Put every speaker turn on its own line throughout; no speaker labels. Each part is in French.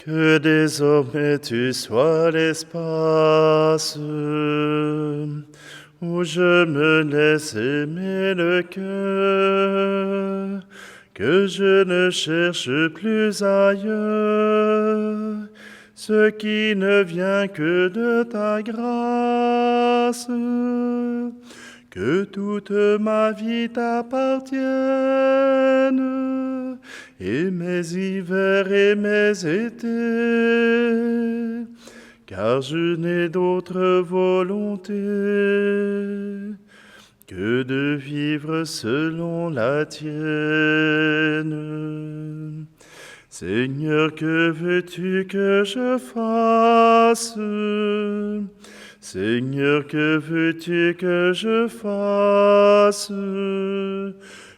Que désormais tu sois l'espace où je me laisse aimer le cœur, que je ne cherche plus ailleurs ce qui ne vient que de ta grâce, que toute ma vie t'appartienne, et mes hivers et mes étés, car je n'ai d'autre volonté que de vivre selon la tienne. Seigneur, que veux-tu que je fasse? Seigneur, que veux-tu que je fasse?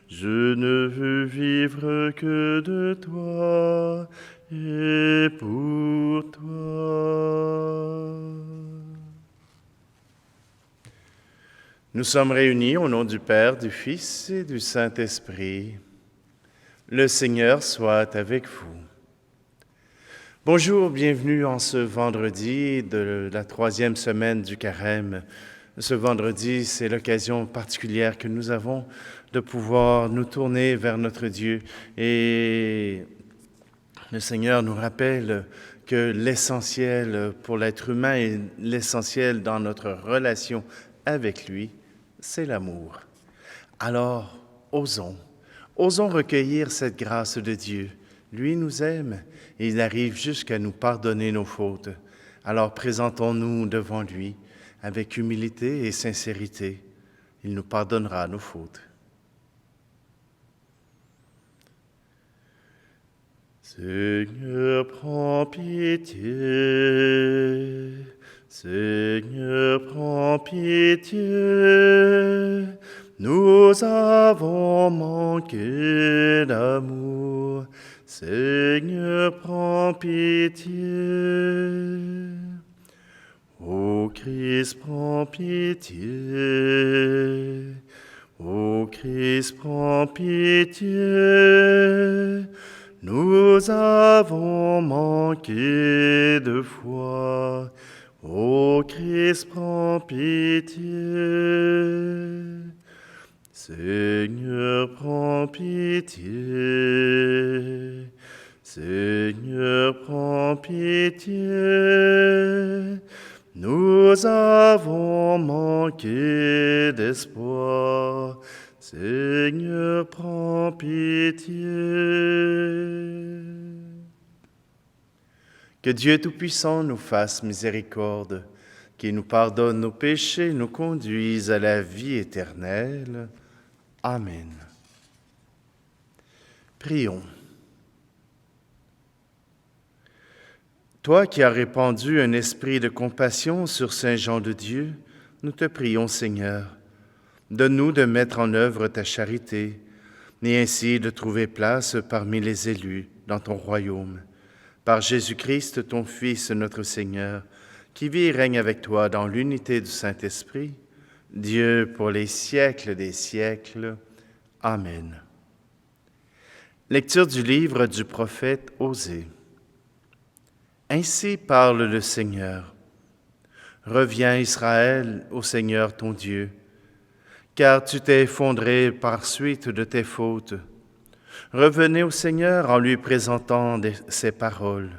Je ne veux vivre que de toi et pour toi. Nous sommes réunis au nom du Père, du Fils et du Saint-Esprit. Le Seigneur soit avec vous. Bonjour, bienvenue en ce vendredi de la 3e semaine du Carême. Ce vendredi, c'est l'occasion particulière que nous avons de pouvoir nous tourner vers notre Dieu. Et le Seigneur nous rappelle que l'essentiel pour l'être humain et l'essentiel dans notre relation avec lui, c'est l'amour. Alors, osons recueillir cette grâce de Dieu. Lui nous aime et il arrive jusqu'à nous pardonner nos fautes. Alors présentons-nous devant lui avec humilité et sincérité. Il nous pardonnera nos fautes. Seigneur, prends pitié. Seigneur, prends pitié. Nous avons manqué d'amour. Seigneur, prends pitié. Ô Christ, prends pitié. Ô Christ, prends pitié. Nous avons manqué de foi. Ô Christ, prends pitié. Seigneur, prends pitié. Seigneur, prends pitié. Nous avons manqué d'espoir. Seigneur, prends pitié. Que Dieu Tout-Puissant nous fasse miséricorde, qu'il nous pardonne nos péchés, nous conduise à la vie éternelle. Amen. Prions. Toi qui as répandu un esprit de compassion sur Saint Jean de Dieu, nous te prions, Seigneur. Donne-nous de mettre en œuvre ta charité, et ainsi de trouver place parmi les élus dans ton royaume. Par Jésus-Christ, ton Fils, notre Seigneur, qui vit et règne avec toi dans l'unité du Saint-Esprit, Dieu pour les siècles des siècles. Amen. Lecture du livre du prophète Osée. Ainsi parle le Seigneur. Reviens, Israël, au Seigneur ton Dieu, car tu t'es effondré par suite de tes fautes. Revenez au Seigneur en lui présentant ses paroles.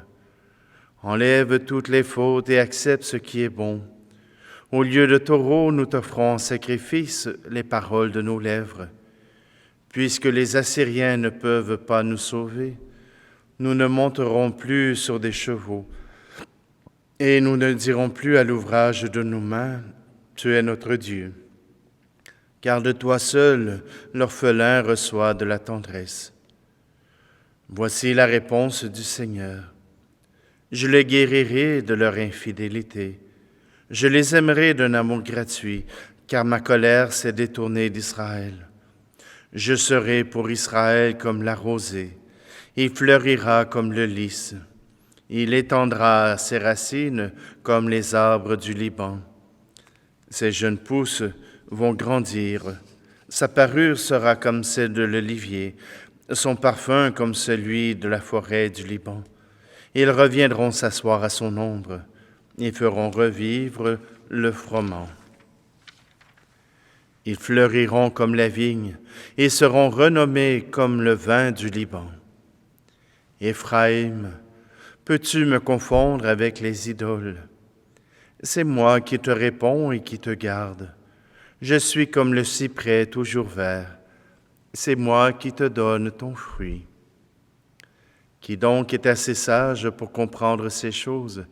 Enlève toutes les fautes et accepte ce qui est bon. Au lieu de taureau, nous t'offrons en sacrifice les paroles de nos lèvres. Puisque les Assyriens ne peuvent pas nous sauver, nous ne monterons plus sur des chevaux, et nous ne dirons plus à l'ouvrage de nos mains, « Tu es notre Dieu ». Car de toi seul, l'orphelin reçoit de la tendresse. Voici la réponse du Seigneur. Je les guérirai de leur infidélité. Je les aimerai d'un amour gratuit, car ma colère s'est détournée d'Israël. Je serai pour Israël comme la rosée. Il fleurira comme le lys. Il étendra ses racines comme les arbres du Liban. Ses jeunes pousses vont grandir. Sa parure sera comme celle de l'olivier, son parfum comme celui de la forêt du Liban. Ils reviendront s'asseoir à son ombre et feront revivre le froment. Ils fleuriront comme la vigne et seront renommés comme le vin du Liban. Éphraïm, peux-tu me confondre avec les idoles? C'est moi qui te réponds et qui te garde. Je suis comme le cyprès toujours vert. C'est moi qui te donne ton fruit. Qui donc est assez sage pour comprendre ces choses,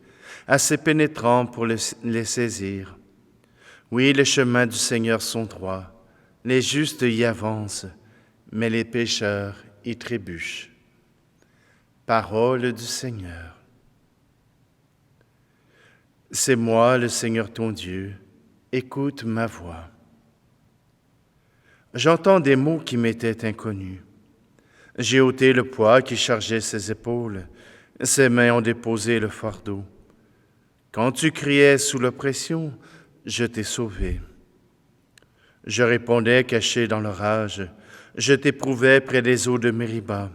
assez pénétrant pour les saisir? Oui, les chemins du Seigneur sont droits, les justes y avancent, mais les pécheurs y trébuchent. Parole du Seigneur. C'est moi, le Seigneur ton Dieu, écoute ma voix. J'entends des mots qui m'étaient inconnus. J'ai ôté le poids qui chargeait ses épaules, ses mains ont déposé le fardeau. Quand tu criais sous l'oppression, je t'ai sauvé. Je répondais caché dans l'orage, je t'éprouvais près des eaux de Mériba.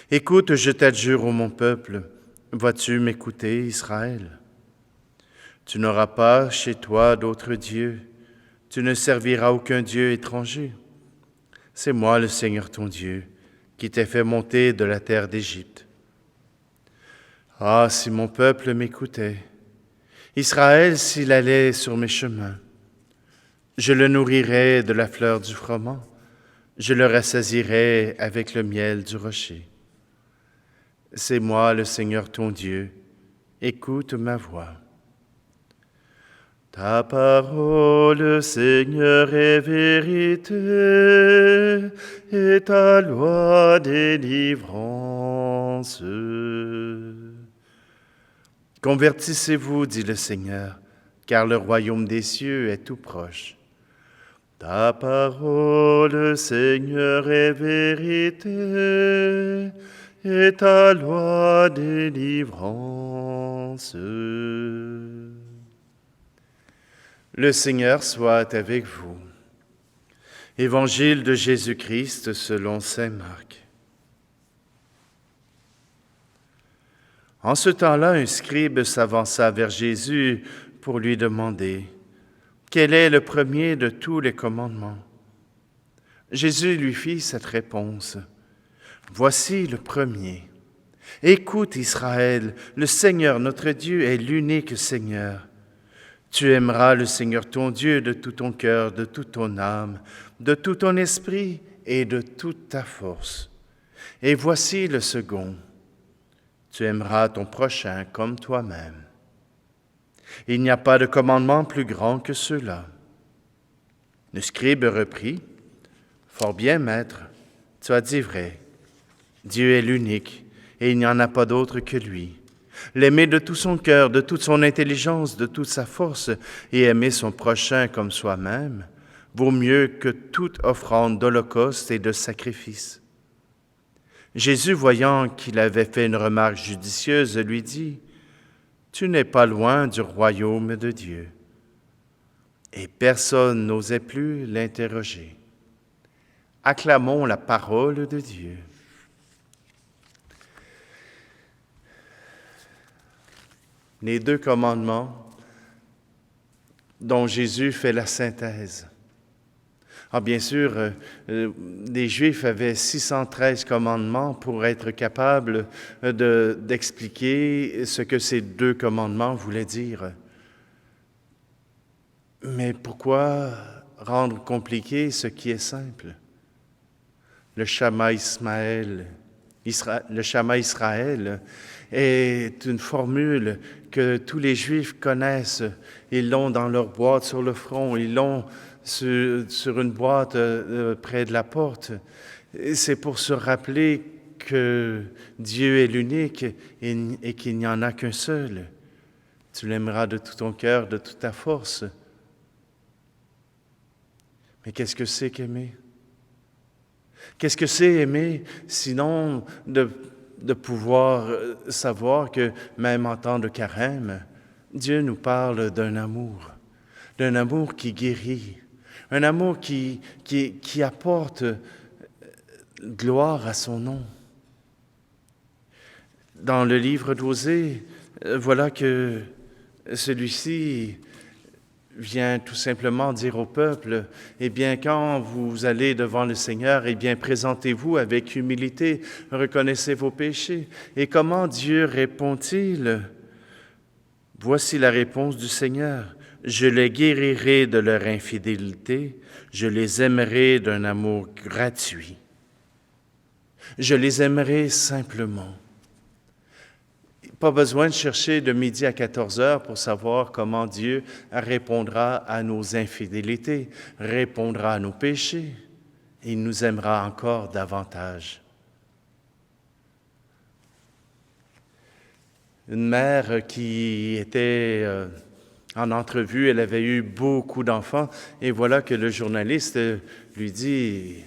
Écoute, je t'adjure, ô mon peuple, vas-tu m'écouter, Israël? Tu n'auras pas chez toi d'autre Dieu, tu ne serviras aucun Dieu étranger. C'est moi, le Seigneur ton Dieu, qui t'ai fait monter de la terre d'Égypte. Ah, si mon peuple m'écoutait, Israël s'il allait sur mes chemins, je le nourrirais de la fleur du froment, je le rassasirais avec le miel du rocher. C'est moi, le Seigneur ton Dieu, écoute ma voix. Ta parole, Seigneur, est vérité, et ta loi délivrance. Convertissez-vous, dit le Seigneur, car le royaume des cieux est tout proche. Ta parole, Seigneur, est vérité, et ta loi délivrance. Le Seigneur soit avec vous. Évangile de Jésus-Christ selon saint Marc. En ce temps-là, un scribe s'avança vers Jésus pour lui demander « Quel est le premier de tous les commandements ?» Jésus lui fit cette réponse « Voici le premier. Écoute Israël, le Seigneur notre Dieu est l'unique Seigneur. Tu aimeras le Seigneur ton Dieu de tout ton cœur, de toute ton âme, de tout ton esprit et de toute ta force. Et voici le second. Tu aimeras ton prochain comme toi-même. Il n'y a pas de commandement plus grand que ceux-là. » Le scribe reprit, « Fort bien, maître, tu as dit vrai. Dieu est l'unique et il n'y en a pas d'autre que lui. L'aimer de tout son cœur, de toute son intelligence, de toute sa force, et aimer son prochain comme soi-même, vaut mieux que toute offrande d'holocauste et de sacrifice. » Jésus, voyant qu'il avait fait une remarque judicieuse, lui dit, « Tu n'es pas loin du royaume de Dieu. » Et personne n'osait plus l'interroger. Acclamons la parole de Dieu. Les deux commandements dont Jésus fait la synthèse. Ah, bien sûr, les Juifs avaient 613 commandements pour être capables d'expliquer ce que ces deux commandements voulaient dire. Mais pourquoi rendre compliqué ce qui est simple? Le Shama Israël est une formule que tous les Juifs connaissent. Ils l'ont dans leur boîte sur le front, ils l'ont sur une boîte près de la porte. C'est pour se rappeler que Dieu est l'unique et qu'il n'y en a qu'un seul. Tu l'aimeras de tout ton cœur, de toute ta force. Mais qu'est-ce que c'est qu'aimer? Qu'est-ce que c'est aimer, sinon de pouvoir savoir que même en temps de carême, Dieu nous parle d'un amour qui guérit, un amour qui apporte gloire à son nom. Dans le livre d'Osée, voilà que celui-ci vient tout simplement dire au peuple, eh bien, quand vous allez devant le Seigneur, eh bien, présentez-vous avec humilité, reconnaissez vos péchés. Et comment Dieu répond-il? Voici la réponse du Seigneur. Je les guérirai de leur infidélité, je les aimerai d'un amour gratuit. Je les aimerai simplement. Pas besoin de chercher de midi à 14 heures pour savoir comment Dieu répondra à nos infidélités, répondra à nos péchés. Et il nous aimera encore davantage. Une mère qui était en entrevue, elle avait eu beaucoup d'enfants, et voilà que le journaliste lui dit,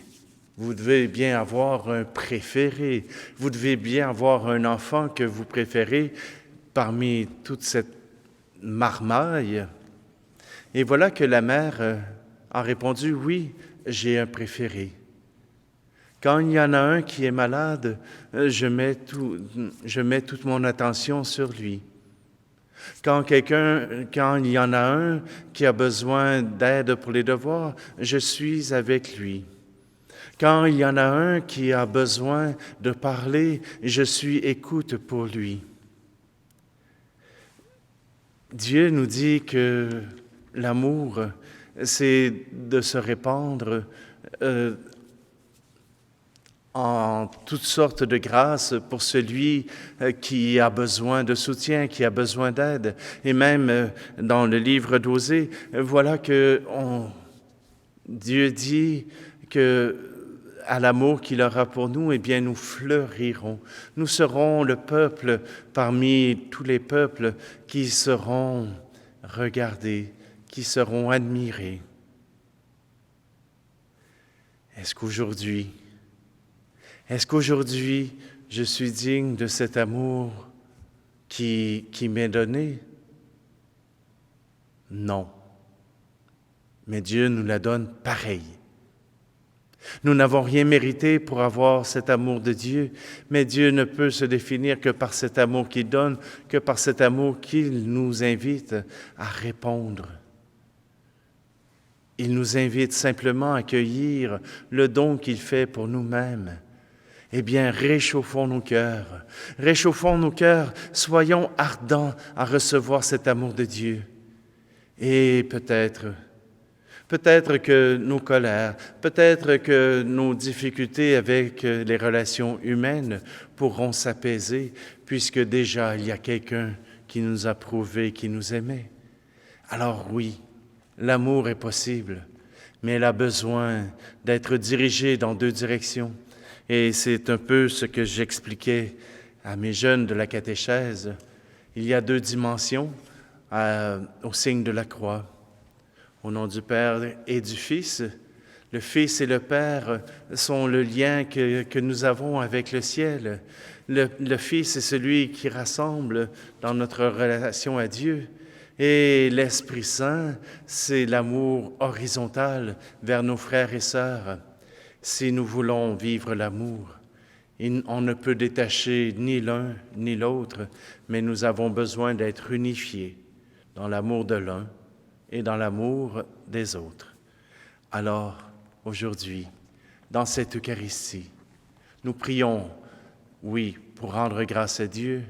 vous devez bien avoir un préféré, vous devez bien avoir un enfant que vous préférez parmi toute cette marmaille. Et voilà que la mère a répondu, oui, j'ai un préféré. Quand il y en a un qui est malade, je mets toute mon attention sur lui. Quand il y en a un qui a besoin d'aide pour les devoirs, je suis avec lui. Quand il y en a un qui a besoin de parler, je suis écoute pour lui. Dieu nous dit que l'amour, c'est de se répandre en toutes sortes de grâces pour celui qui a besoin de soutien, qui a besoin d'aide. Et même dans le livre d'Osée, voilà que Dieu dit que à l'amour qu'il aura pour nous, eh bien, nous fleurirons. Nous serons le peuple parmi tous les peuples qui seront regardés, qui seront admirés. Est-ce qu'aujourd'hui, je suis digne de cet amour qui m'est donné? Non. Mais Dieu nous la donne pareil. Nous n'avons rien mérité pour avoir cet amour de Dieu, mais Dieu ne peut se définir que par cet amour qu'il donne, que par cet amour qu'il nous invite à répondre. Il nous invite simplement à accueillir le don qu'il fait pour nous-mêmes. Eh bien, réchauffons nos cœurs, soyons ardents à recevoir cet amour de Dieu. Et peut-être que nos colères, peut-être que nos difficultés avec les relations humaines pourront s'apaiser, puisque déjà il y a quelqu'un qui nous a prouvé qu'il nous aimait. Alors oui, l'amour est possible, mais il a besoin d'être dirigé dans deux directions. Et c'est un peu ce que j'expliquais à mes jeunes de la catéchèse. Il y a deux dimensions au signe de la croix. Au nom du Père et du Fils, le Fils et le Père sont le lien que nous avons avec le ciel. Le Fils est celui qui rassemble dans notre relation à Dieu. Et l'Esprit Saint, c'est l'amour horizontal vers nos frères et sœurs. Si nous voulons vivre l'amour, on ne peut détacher ni l'un ni l'autre, mais nous avons besoin d'être unifiés dans l'amour de l'un et dans l'amour des autres. Alors, aujourd'hui, dans cette Eucharistie, nous prions, oui, pour rendre grâce à Dieu,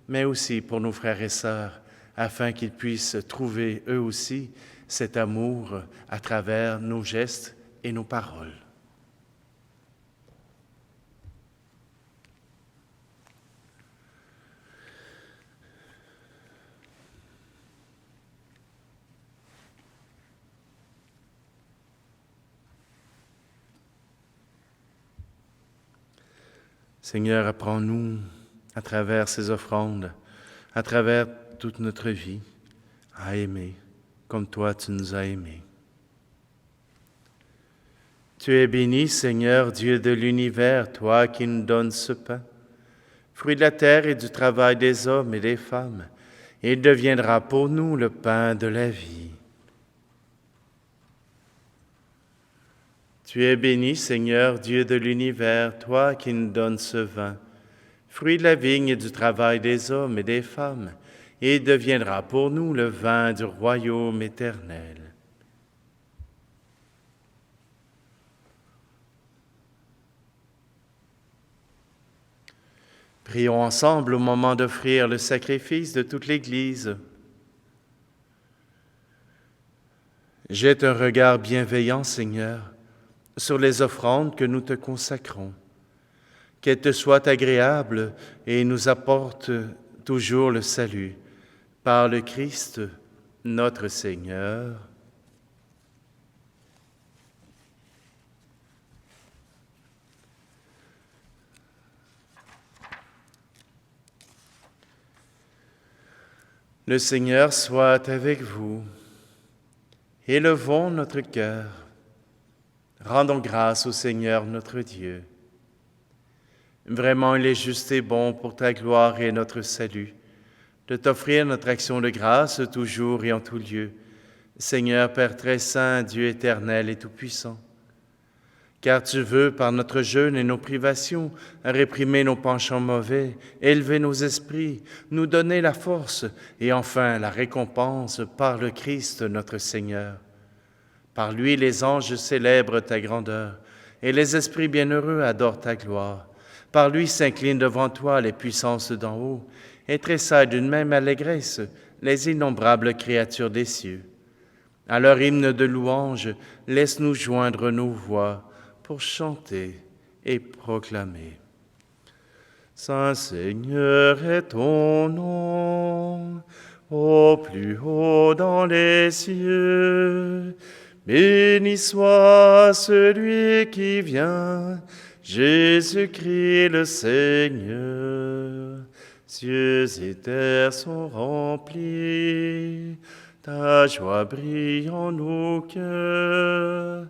mais aussi pour nos frères et sœurs, afin qu'ils puissent trouver eux aussi cet amour à travers nos gestes et nos paroles. Seigneur, apprends-nous à travers ces offrandes, à travers toute notre vie, à aimer comme toi tu nous as aimés. Tu es béni, Seigneur, Dieu de l'univers, toi qui nous donnes ce pain, fruit de la terre et du travail des hommes et des femmes, et il deviendra pour nous le pain de la vie. Tu es béni, Seigneur, Dieu de l'univers, toi qui nous donnes ce vin, fruit de la vigne et du travail des hommes et des femmes, et deviendra pour nous le vin du royaume éternel. Prions ensemble au moment d'offrir le sacrifice de toute l'Église. Jette un regard bienveillant, Seigneur, sur les offrandes que nous te consacrons. Qu'elles te soient agréables et nous apportent toujours le salut. Par le Christ, notre Seigneur. Le Seigneur soit avec vous. Élevons notre cœur. Rendons grâce au Seigneur notre Dieu. Vraiment, il est juste et bon pour ta gloire et notre salut, de t'offrir notre action de grâce toujours et en tout lieu, Seigneur Père très saint, Dieu éternel et tout-puissant. Car tu veux, par notre jeûne et nos privations, réprimer nos penchants mauvais, élever nos esprits, nous donner la force et enfin la récompense par le Christ notre Seigneur. Par lui, les anges célèbrent ta grandeur et les esprits bienheureux adorent ta gloire. Par lui s'inclinent devant toi les puissances d'en haut et tressaillent d'une même allégresse les innombrables créatures des cieux. À leur hymne de louange, laisse-nous joindre nos voix pour chanter et proclamer. Saint Seigneur est ton nom, au plus haut dans les cieux. Béni soit celui qui vient, Jésus-Christ le Seigneur. Cieux et terre sont remplis, ta joie brille en nos cœurs.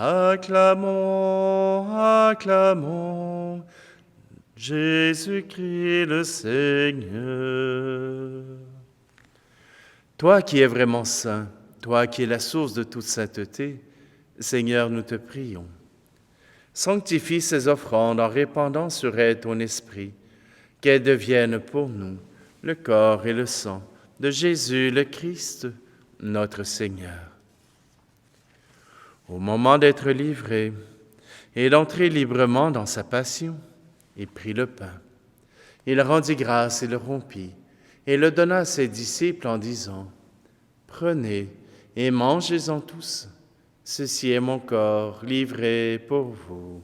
Acclamons, acclamons, Jésus-Christ le Seigneur. Toi qui es vraiment saint, toi qui es la source de toute sainteté, Seigneur, nous te prions. Sanctifie ces offrandes en répandant sur elles ton esprit, qu'elles deviennent pour nous le corps et le sang de Jésus le Christ, notre Seigneur. Au moment d'être livré et d'entrer librement dans sa passion, il prit le pain. Il rendit grâce et le rompit, et le donna à ses disciples en disant, « Prenez et mangez-en tous, ceci est mon corps livré pour vous. »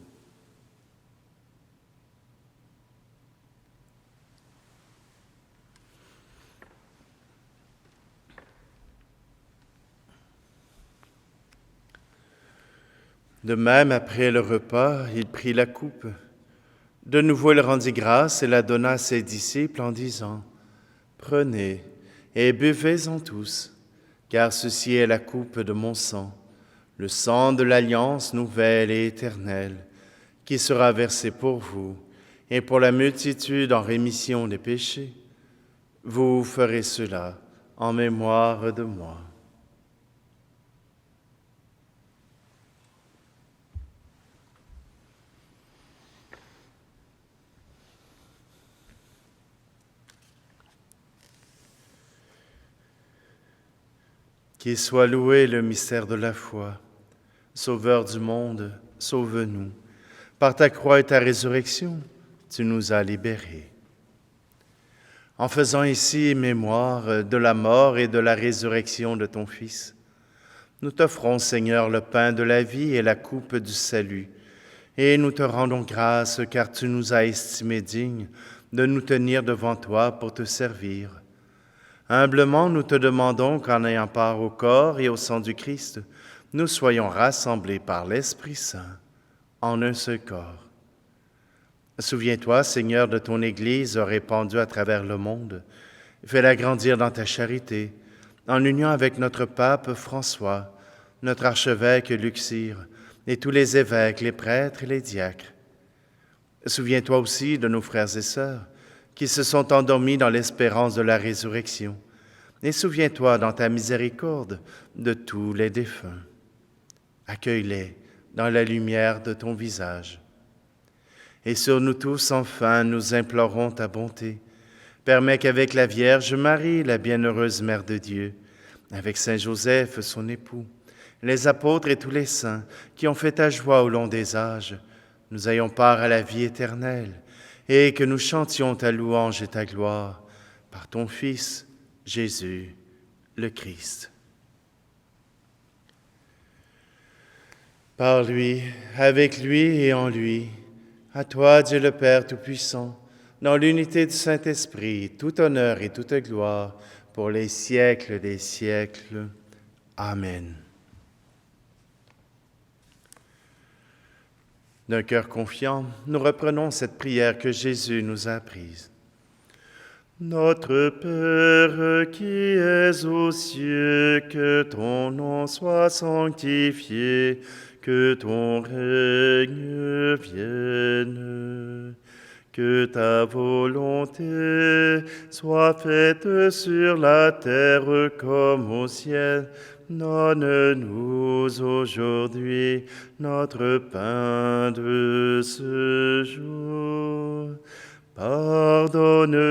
De même, après le repas, il prit la coupe. De nouveau, il rendit grâce et la donna à ses disciples en disant, « Prenez et buvez-en tous, car ceci est la coupe de mon sang, le sang de l'alliance nouvelle et éternelle, qui sera versé pour vous et pour la multitude en rémission des péchés. Vous ferez cela en mémoire de moi. » Qu'il soit loué le mystère de la foi. Sauveur du monde, sauve-nous. Par ta croix et ta résurrection, tu nous as libérés. En faisant ici mémoire de la mort et de la résurrection de ton Fils, nous t'offrons, Seigneur, le pain de la vie et la coupe du salut, et nous te rendons grâce car tu nous as estimés dignes de nous tenir devant toi pour te servir. Humblement, nous te demandons qu'en ayant part au corps et au sang du Christ, nous soyons rassemblés par l'Esprit Saint en un seul corps. Souviens-toi, Seigneur, de ton Église répandue à travers le monde. Fais-la grandir dans ta charité, en union avec notre pape François, notre archevêque Luxire, et tous les évêques, les prêtres et les diacres. Souviens-toi aussi de nos frères et sœurs, qui se sont endormis dans l'espérance de la résurrection. Et souviens-toi dans ta miséricorde de tous les défunts. Accueille-les dans la lumière de ton visage. Et sur nous tous, enfin, nous implorons ta bonté. Permets qu'avec la Vierge Marie, la bienheureuse Mère de Dieu, avec Saint Joseph, son époux, les apôtres et tous les saints qui ont fait ta joie au long des âges, nous ayons part à la vie éternelle et que nous chantions ta louange et ta gloire par ton Fils, Jésus, le Christ. Par lui, avec lui et en lui, à toi, Dieu le Père Tout-Puissant, dans l'unité du Saint-Esprit, tout honneur et toute gloire pour les siècles des siècles. Amen. D'un cœur confiant, nous reprenons cette prière que Jésus nous a apprise. Notre Père qui es aux cieux, que ton nom soit sanctifié, que ton règne vienne, que ta volonté soit faite sur la terre comme au ciel. Donne-nous aujourd'hui notre pain de ce jour. Pardonne-nous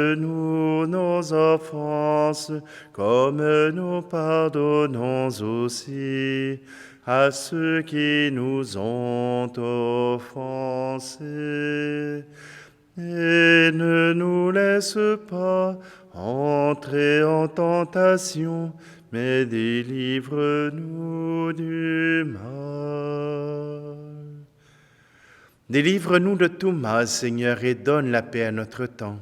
nos offenses, comme nous pardonnons aussi à ceux qui nous ont offensés. Et ne nous laisse pas entrer en tentation, mais délivre-nous du mal. Délivre-nous de tout mal, Seigneur, et donne la paix à notre temps.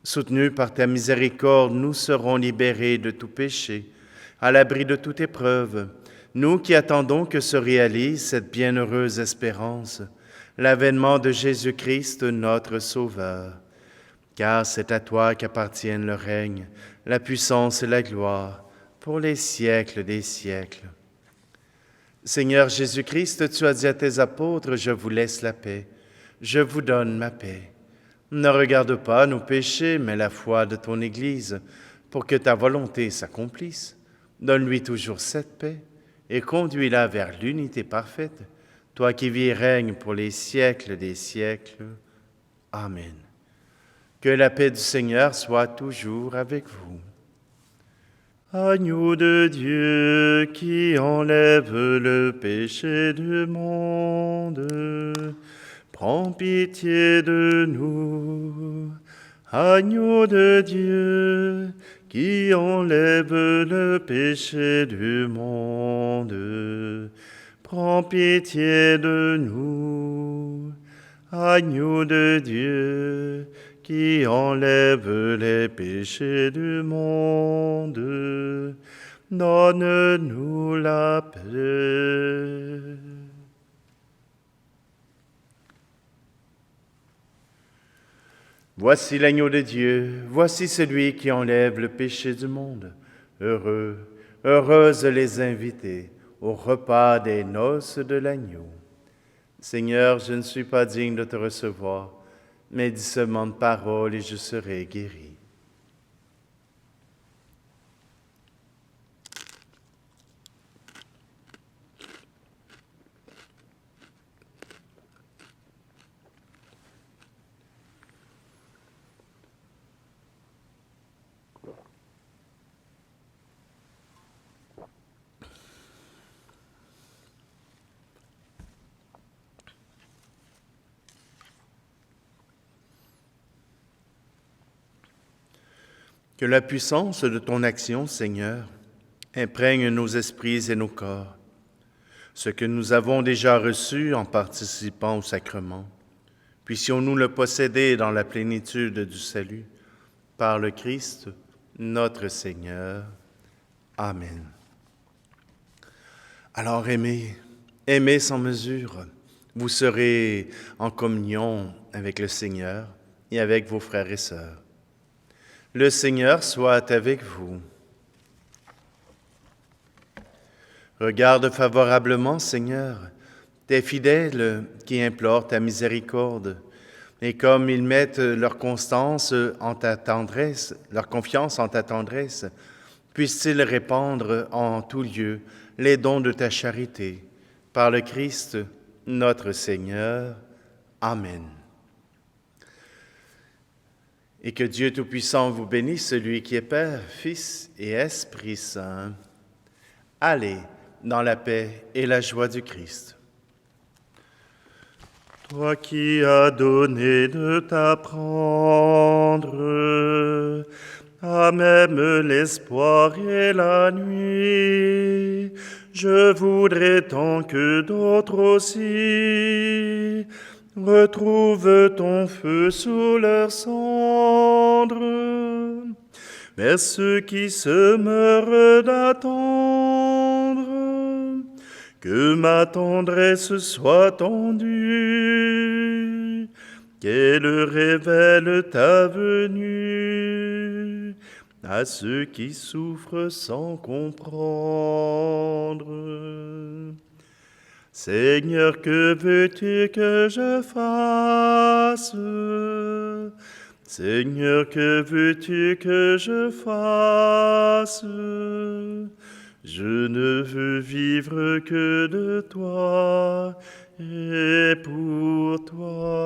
Soutenus par ta miséricorde, nous serons libérés de tout péché, à l'abri de toute épreuve, nous qui attendons que se réalise cette bienheureuse espérance, l'avènement de Jésus-Christ, notre Sauveur. Car c'est à toi qu'appartiennent le règne, la puissance et la gloire, pour les siècles des siècles. Seigneur Jésus-Christ, tu as dit à tes apôtres, « Je vous laisse la paix, je vous donne ma paix. » Ne regarde pas nos péchés, mais la foi de ton Église, pour que ta volonté s'accomplisse. Donne-lui toujours cette paix et conduis-la vers l'unité parfaite, toi qui vis et règnes pour les siècles des siècles. Amen. Que la paix du Seigneur soit toujours avec vous. Agneau de Dieu qui enlève le péché du monde, prends pitié de nous. Agneau de Dieu qui enlève le péché du monde, prends pitié de nous. Agneau de Dieu qui enlève les péchés du monde, donne-nous la paix. Voici l'agneau de Dieu, voici celui qui enlève le péché du monde. Heureux, heureuses les invités au repas des noces de l'agneau. Seigneur, je ne suis pas digne de te recevoir, mais dis seulement de parole et je serai guéri. Que la puissance de ton action, Seigneur, imprègne nos esprits et nos corps. Ce que nous avons déjà reçu en participant au sacrement, puissions-nous le posséder dans la plénitude du salut, par le Christ, notre Seigneur. Amen. Alors aimez, aimez sans mesure. Vous serez en communion avec le Seigneur et avec vos frères et sœurs. Le Seigneur soit avec vous. Regarde favorablement, Seigneur, tes fidèles qui implorent ta miséricorde, et comme ils mettent leur confiance en ta tendresse, puissent-ils répandre en tout lieu les dons de ta charité. Par le Christ, notre Seigneur. Amen. Et que Dieu Tout-Puissant vous bénisse, celui qui est Père, Fils et Esprit Saint. Allez dans la paix et la joie du Christ. Toi qui as donné de t'apprendre à même l'espoir et la nuit, je voudrais tant que d'autres aussi retrouve ton feu sous leurs cendres. Vers ceux qui se meurent d'attendre, que ma tendresse soit tendue, qu'elle révèle ta venue à ceux qui souffrent sans comprendre. Seigneur, que veux-tu que je fasse? Seigneur, que veux-tu que je fasse? Je ne veux vivre que de toi et pour toi.